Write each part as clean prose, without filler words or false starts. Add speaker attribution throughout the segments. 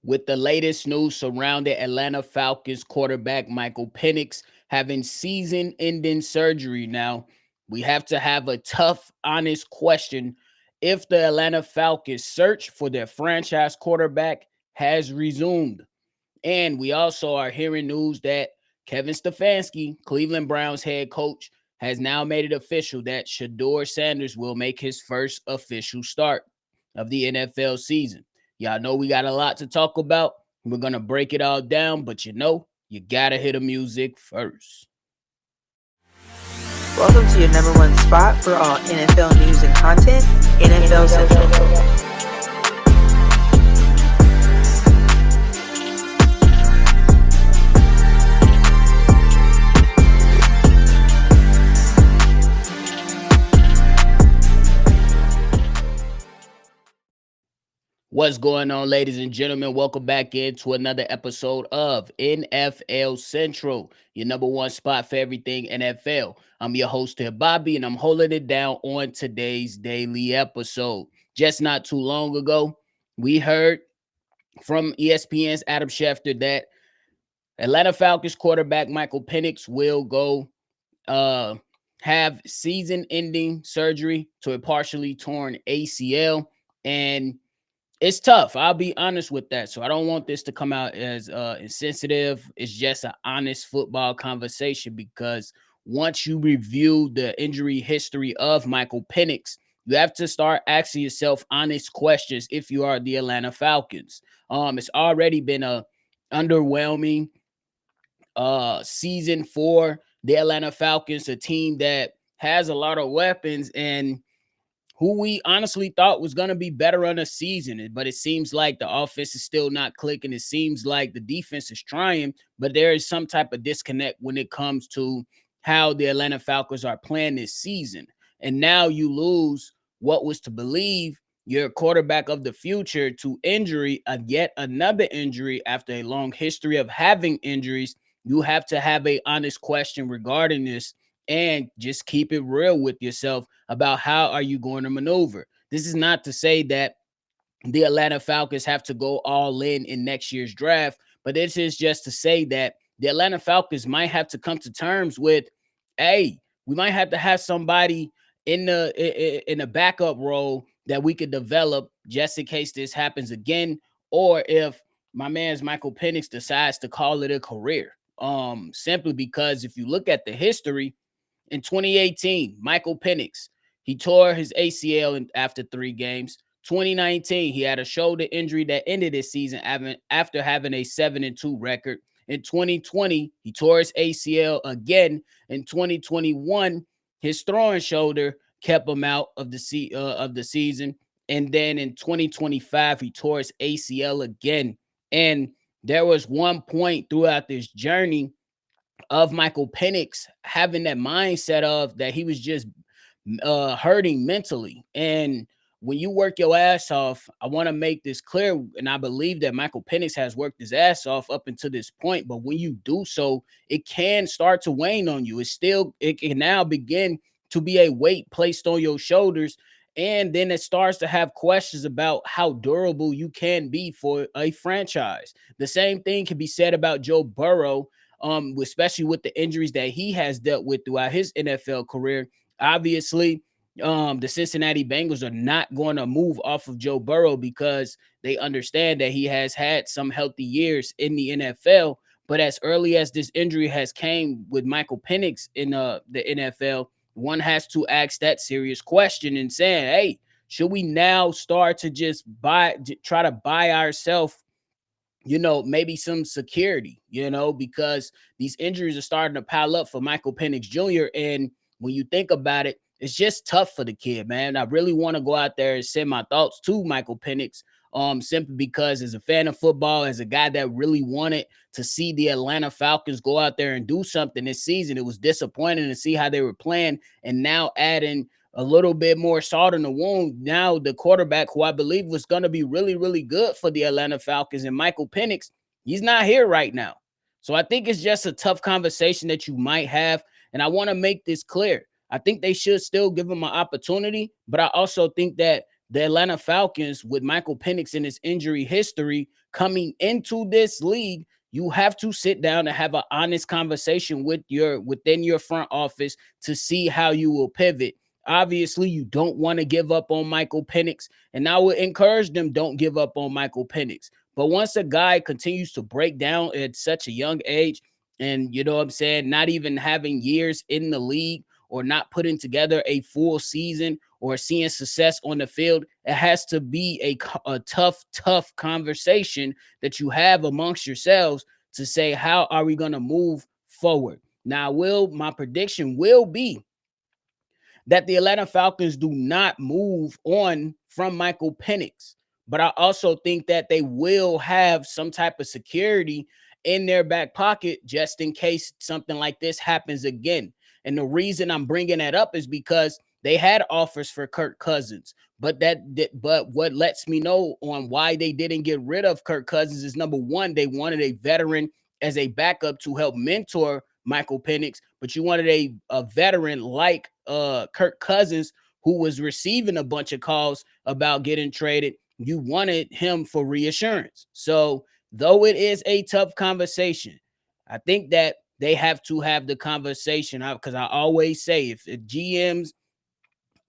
Speaker 1: with the latest news surrounding Atlanta Falcons quarterback Michael Penix having season ending surgery. Now, we have to have a tough, honest question if the Atlanta Falcons search for their franchise quarterback has resumed. And we also are hearing news that Kevin Stefanski, Cleveland Browns head coach, has now made it official that Shedeur Sanders will make his first official start of the NFL season. Y'all know we got a lot to talk about. We're going to break it all down, but you got to hit the music first.
Speaker 2: Welcome to your number one spot for all NFL news and content, NFL Central.
Speaker 1: What's going on, ladies and gentlemen? Welcome back into another episode of NFL Central, your number one spot for everything NFL. I'm your host here, Bobby, and I'm holding it down on today's daily episode. Just not too long ago, we heard from ESPN's Adam Schefter that Atlanta Falcons quarterback Michael Penix will go have season-ending surgery to a partially torn ACL, and it's tough. I'll be honest with that. So I don't want this to come out as insensitive. It's just an honest football conversation because once you review the injury history of Michael Penix, you have to start asking yourself honest questions if you are the Atlanta Falcons. It's already been a underwhelming season for the Atlanta Falcons, a team that has a lot of weapons and who we honestly thought was going to be better on the season. But it seems like the offense is still not clicking. It seems like the defense is trying, but there is some type of disconnect when it comes to how the Atlanta Falcons are playing this season. And now you lose what was to believe your quarterback of the future to injury, yet another injury after a long history of having injuries. You have to have an honest question regarding this and just keep it real with yourself about how are you going to maneuver. This is not to say that the Atlanta Falcons have to go all in next year's draft, but this is just to say that the Atlanta Falcons might have to come to terms with, hey, we might have to have somebody in the backup role that we could develop just in case this happens again, or if my man's Michael Penix decides to call it a career. Simply because if you look at the history, in 2018, Michael Penix, he tore his ACL after 3 games. 2019, he had a shoulder injury that ended his season after having a 7-2 record. In 2020, he tore his ACL again. In 2021, his throwing shoulder kept him out of the season. And then in 2025, he tore his ACL again. And there was one point throughout this journey of Michael Penix having that mindset of that he was just hurting mentally. And when you work your ass off, I want to make this clear, and I believe that Michael Penix has worked his ass off up until this point, but when you do so, it can start to wane on you. It can now begin to be a weight placed on your shoulders, and then it starts to have questions about how durable you can be for a franchise. The same thing can be said about Joe Burrow, especially with the injuries that he has dealt with throughout his NFL career. Obviously, the Cincinnati Bengals are not going to move off of Joe Burrow because they understand that he has had some healthy years in the NFL. But as early as this injury has came with Michael Penix in the NFL, one has to ask that serious question and saying, hey, should we now start to just try to buy ourselves, maybe some security, because these injuries are starting to pile up for Michael Penix Jr. And when you think about it, it's just tough for the kid, man. I really want to go out there and send my thoughts to Michael Penix, simply because as a fan of football, as a guy that really wanted to see the Atlanta Falcons go out there and do something this season, it was disappointing to see how they were playing, and now adding a little bit more salt in the wound. Now the quarterback who I believe was going to be really, really good for the Atlanta Falcons and Michael Penix, he's not here right now. So I think it's just a tough conversation that you might have. And I want to make this clear. I think they should still give him an opportunity, but I also think that the Atlanta Falcons, with Michael Penix and his injury history coming into this league, you have to sit down and have an honest conversation within your front office to see how you will pivot. Obviously, you don't want to give up on Michael Penix, and I would encourage them, don't give up on Michael Penix. But once a guy continues to break down at such a young age, and you know what I'm saying, not even having years in the league or not putting together a full season or seeing success on the field, it has to be a tough conversation that you have amongst yourselves to say, how are we going to move forward? Now, my prediction will be that the Atlanta Falcons do not move on from Michael Penix. But I also think that they will have some type of security in their back pocket just in case something like this happens again. And the reason I'm bringing that up is because they had offers for Kirk Cousins, but what lets me know on why they didn't get rid of Kirk Cousins is, number one, they wanted a veteran as a backup to help mentor Michael Penix, but you wanted a veteran like Kirk Cousins, who was receiving a bunch of calls about getting traded. You wanted him for reassurance. So though it is a tough conversation, I think that they have to have the conversation, because I always say, if GMs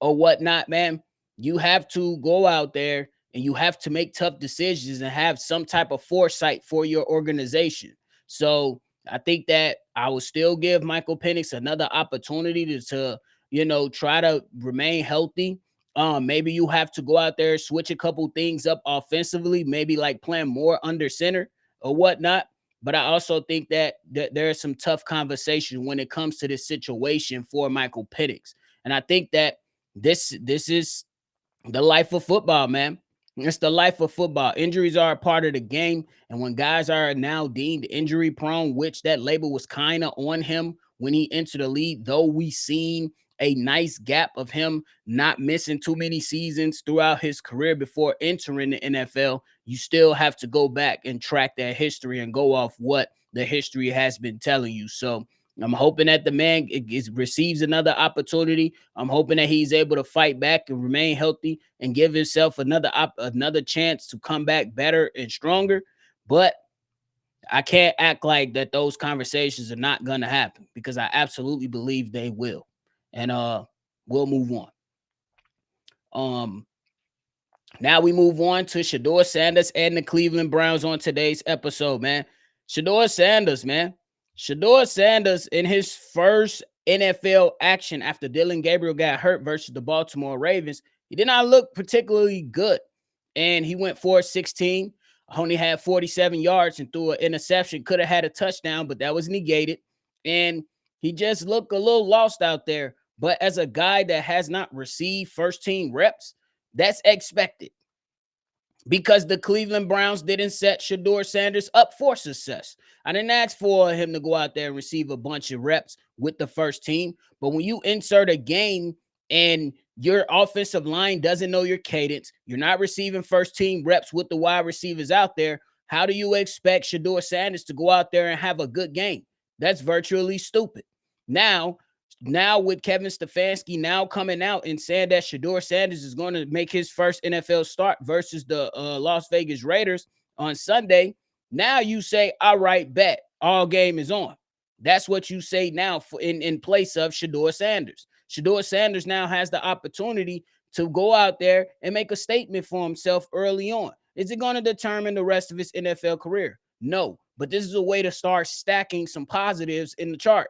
Speaker 1: or whatnot, man, you have to go out there and you have to make tough decisions and have some type of foresight for your organization. So I think that I will still give Michael Penix another opportunity to try to remain healthy. Maybe you have to go out there, switch a couple things up offensively, maybe like playing more under center or whatnot. But I also think that there are some tough conversation when it comes to this situation for Michael Penix. And I think that this is the life of football, man. It's the life of football. Injuries are a part of the game. And when guys are now deemed injury prone, which that label was kind of on him when he entered the league, though we seen a nice gap of him not missing too many seasons throughout his career before entering the NFL, you still have to go back and track that history and go off what the history has been telling you. So I'm hoping that the man receives another opportunity. I'm hoping that he's able to fight back and remain healthy and give himself another chance to come back better and stronger. But I can't act like that those conversations are not going to happen, because I absolutely believe they will. And we'll move on. Now we move on to Shedeur Sanders and the Cleveland Browns on today's episode, man. Shedeur Sanders, man. Shedeur Sanders, in his first NFL action after Dylan Gabriel got hurt versus the Baltimore Ravens, he did not look particularly good. And he went 4-16, only had 47 yards and threw an interception. Could have had a touchdown, but that was negated. And he just looked a little lost out there. But as a guy that has not received first team reps, that's expected, because the Cleveland Browns didn't set Shedeur Sanders up for success. I didn't ask for him to go out there and receive a bunch of reps with the first team. But when you insert a game and your offensive line doesn't know your cadence, you're not receiving first team reps with the wide receivers out there, how do you expect Shedeur Sanders to go out there and have a good game? That's virtually stupid. Now with Kevin Stefanski now coming out and saying that Shedeur Sanders is going to make his first NFL start versus the Las Vegas Raiders on Sunday, now you say, all right, bet, all game is on. That's what you say now in place of Shedeur Sanders. Shedeur Sanders now has the opportunity to go out there and make a statement for himself early on. Is it going to determine the rest of his NFL career? No, but this is a way to start stacking some positives in the chart.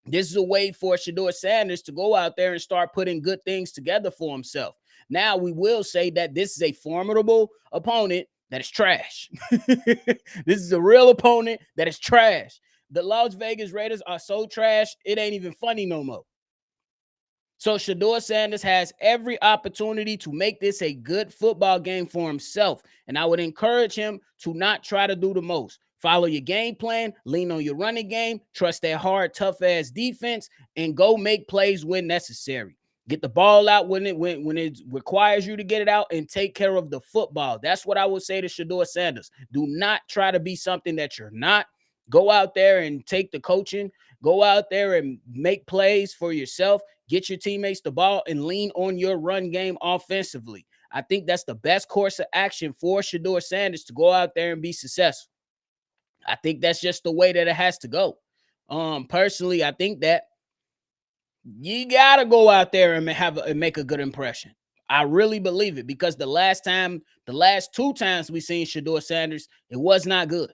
Speaker 1: This is a way for Shedeur Sanders to go out there and start putting good things together for himself. Now, we will say that this is a formidable opponent that is trash. This is a real opponent that is trash. The Las Vegas Raiders are so trash, it ain't even funny no more. So Shedeur Sanders has every opportunity to make this a good football game for himself. And I would encourage him to not try to do the most. Follow your game plan, lean on your running game, trust that hard, tough-ass defense, and go make plays when necessary. Get the ball out when it requires you to get it out, and take care of the football. That's what I would say to Shedeur Sanders. Do not try to be something that you're not. Go out there and take the coaching. Go out there and make plays for yourself. Get your teammates the ball and lean on your run game offensively. I think that's the best course of action for Shedeur Sanders to go out there and be successful. I think that's just the way that it has to go. Personally, I think that you gotta go out there and make a good impression. I really believe it, because the last 2 times we seen Shedeur Sanders, it was not good.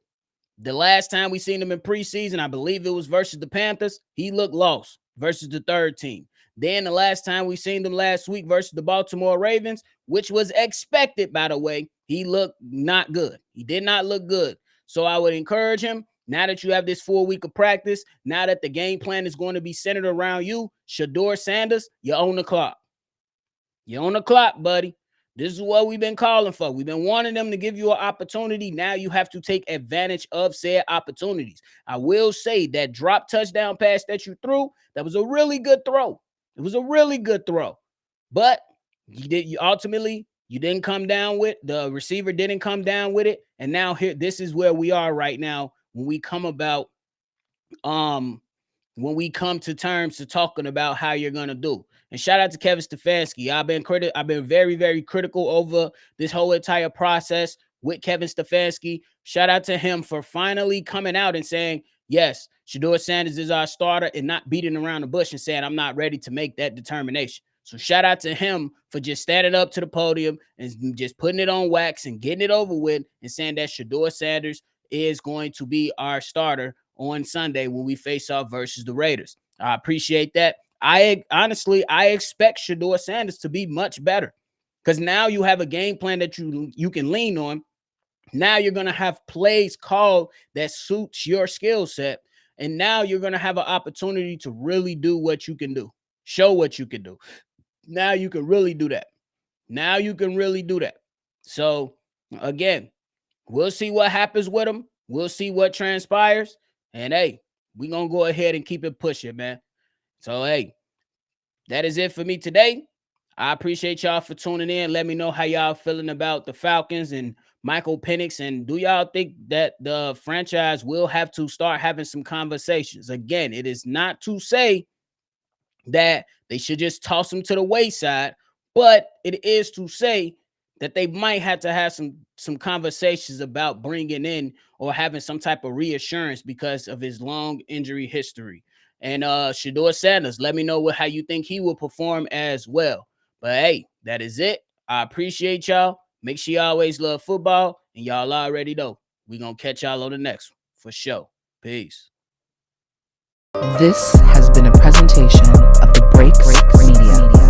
Speaker 1: The last time we seen him in preseason, I believe it was versus the Panthers, he looked lost versus the third team. Then the last time we seen them last week versus the Baltimore Ravens, which was expected, by the way, he looked not good. He did not look good. So I would encourage him, now that you have this full week of practice, now that the game plan is going to be centered around you, Shedeur Sanders, you're on the clock. You're on the clock, buddy. This is what we've been calling for. We've been wanting them to give you an opportunity. Now you have to take advantage of said opportunities. I will say that drop touchdown pass that you threw, that was a really good throw. It was a really good throw. But you ultimately didn't come down with, the receiver didn't come down with it. And now here, this is where we are right now when we come to terms to talking about how you're gonna do. And shout out to Kevin Stefanski. I've been very, very critical over this whole entire process with Kevin Stefanski. Shout out to him for finally coming out and saying, yes, Shedeur Sanders is our starter, and not beating around the bush and saying, I'm not ready to make that determination. So shout out to him for just standing up to the podium and just putting it on wax and getting it over with and saying that Shedeur Sanders is going to be our starter on Sunday when we face off versus the Raiders. I appreciate that. I expect Shedeur Sanders to be much better, because now you have a game plan that you can lean on. Now you're going to have plays called that suits your skill set. And now you're going to have an opportunity to really do what you can do. Show what you can do. Now you can really do that. So, again, we'll see what happens with them. We'll see what transpires. And, hey, we're going to go ahead and keep it pushing, man. So, hey, that is it for me today. I appreciate y'all for tuning in. Let me know how y'all feeling about the Falcons and Michael Penix. And do y'all think that the franchise will have to start having some conversations? Again, it is not to say that they should just toss him to the wayside, but it is to say that they might have to have some conversations about bringing in or having some type of reassurance because of his long injury history. And Shedeur Sanders, let me know how you think he will perform as well. But hey, that is it. I appreciate y'all. Make sure you always love football, and y'all already know we're going to catch y'all on the next one for sure. Peace.
Speaker 2: This has been a presentation of the Break Media.